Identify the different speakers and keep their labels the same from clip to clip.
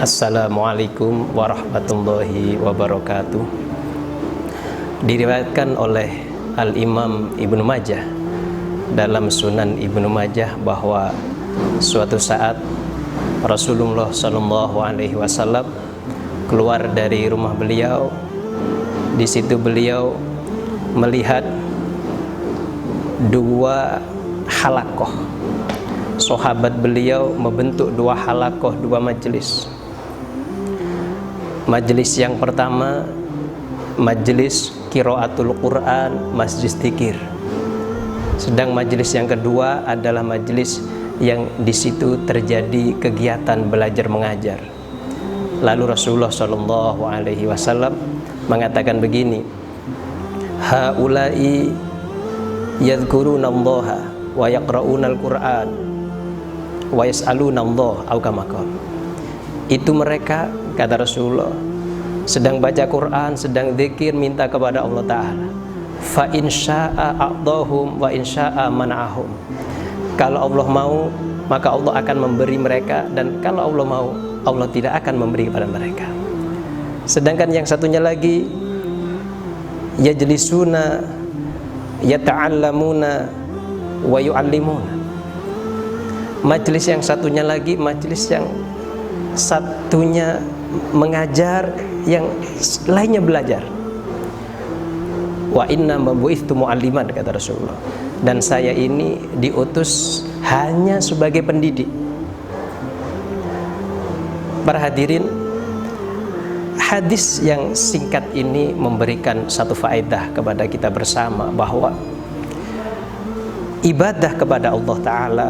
Speaker 1: Assalamualaikum warahmatullahi wabarakatuh. Diriwayatkan oleh Al-Imam Ibnu Majah dalam Sunan Ibnu Majah bahwa suatu saat Rasulullah SAW keluar dari rumah beliau. Di situ beliau melihat dua halakoh. Sahabat beliau membentuk dua halakoh, dua majelis. Majelis yang pertama majelis qiraatul Quran, majelis dzikir. Sedang majelis yang kedua adalah majelis yang di situ terjadi kegiatan belajar mengajar. Lalu Rasulullah SAW mengatakan begini, haula'i yadhkurunallaha wa yaqra'unal Qur'an wa yas'alunallaha au kama qala. Itu mereka, kata Rasulullah, sedang baca Quran, sedang zikir, minta kepada Allah Ta'ala. Fa in syaa a'dahum wa in syaa mana'ahum. Kalau Allah mau, maka Allah akan memberi mereka, dan kalau Allah mau, Allah tidak akan memberi kepada mereka. Sedangkan yang satunya lagi, yajlisuna yata'allamuna wa yu'allimuna. Majelis yang satunya lagi, majelis yang satunya mengajar, yang lainnya belajar. Wa inna mabu'ithtu mu'alliman, kata Rasulullah, dan saya ini diutus hanya sebagai pendidik. Para hadirin, hadis yang singkat ini memberikan satu faedah kepada kita bersama bahwa ibadah kepada Allah Ta'ala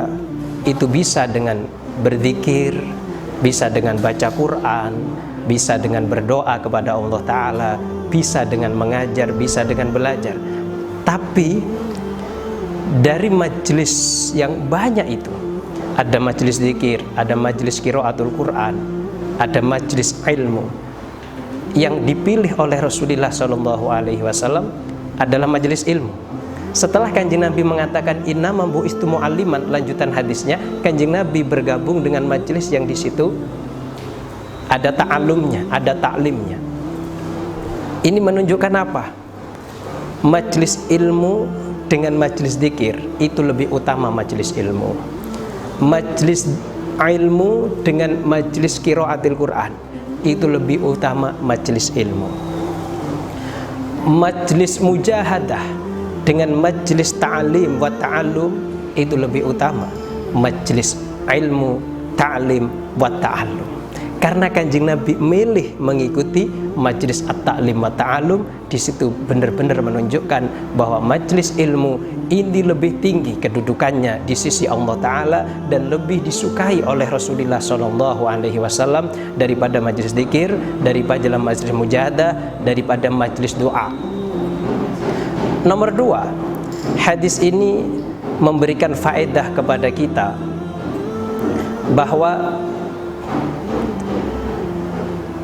Speaker 1: itu bisa dengan berzikir, bisa dengan baca Quran, bisa dengan berdoa kepada Allah Ta'ala, bisa dengan mengajar, bisa dengan belajar. Tapi dari majelis yang banyak itu, ada majelis zikir, ada majelis qiraatul Quran, ada majelis ilmu, yang dipilih oleh Rasulullah SAW adalah majelis ilmu. Setelah Kanjeng Nabi mengatakan innama bu'istu mu'alliman, lanjutan hadisnya, Kanjeng Nabi bergabung dengan majelis yang di situ ada ta'alumnya, ada ta'limnya. Ini menunjukkan apa? Majelis ilmu dengan majelis zikir itu lebih utama majelis ilmu. Majelis ilmu dengan majelis qiraatil Quran itu lebih utama majelis ilmu. Majelis mujahadah dengan majelis ta'lim wa ta'allum itu lebih utama majelis ilmu, ta'lim wa ta'allum. Karena Kanjeng Nabi milih mengikuti majelis at-ta'lim wa ta'allum, di situ benar-benar menunjukkan bahwa majelis ilmu ini lebih tinggi kedudukannya di sisi Allah Ta'ala dan lebih disukai oleh Rasulullah SAW daripada majelis zikir, daripada majelis mujahadah, daripada majelis doa. Nomor dua, hadis ini memberikan faedah kepada kita bahwa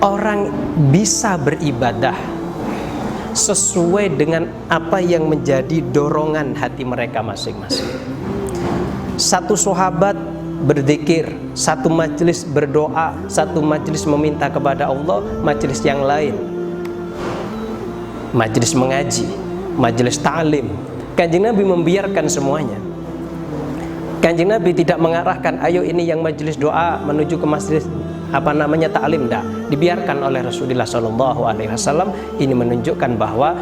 Speaker 1: orang bisa beribadah sesuai dengan apa yang menjadi dorongan hati mereka masing-masing. Satu sahabat berzikir, satu majelis berdoa, satu majelis meminta kepada Allah, majelis yang lain majelis mengaji, majelis ta'lim. Kanjeng Nabi membiarkan semuanya. Kanjeng Nabi tidak mengarahkan, ayo ini yang majelis doa menuju ke majelis ta'lim, dah. Dibiarkan oleh Rasulullah SAW. Ini menunjukkan bahwa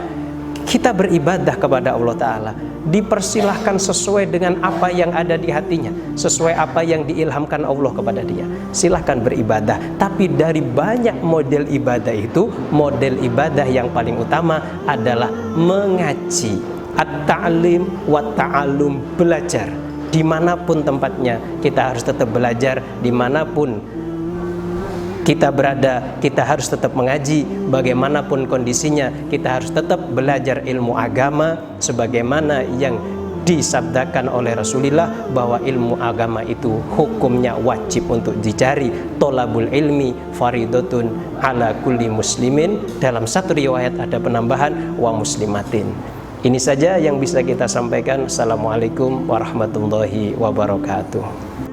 Speaker 1: kita beribadah kepada Allah Ta'ala dipersilahkan sesuai dengan apa yang ada di hatinya, sesuai apa yang diilhamkan Allah kepada dia. Silahkan beribadah, tapi dari banyak model ibadah itu, model ibadah yang paling utama adalah mengaji, at-ta'lim wa ta'allum, belajar. Dimanapun tempatnya kita harus tetap belajar, dimanapun kita berada, kita harus tetap mengaji. Bagaimanapun kondisinya, kita harus tetap belajar ilmu agama sebagaimana yang disabdakan oleh Rasulullah bahwa ilmu agama itu hukumnya wajib untuk dicari. Tolabul ilmi faridatun ala kulli muslimin. Dalam satu riwayat ada penambahan wa muslimatin. Ini saja yang bisa kita sampaikan. Assalamualaikum warahmatullahi wabarakatuh.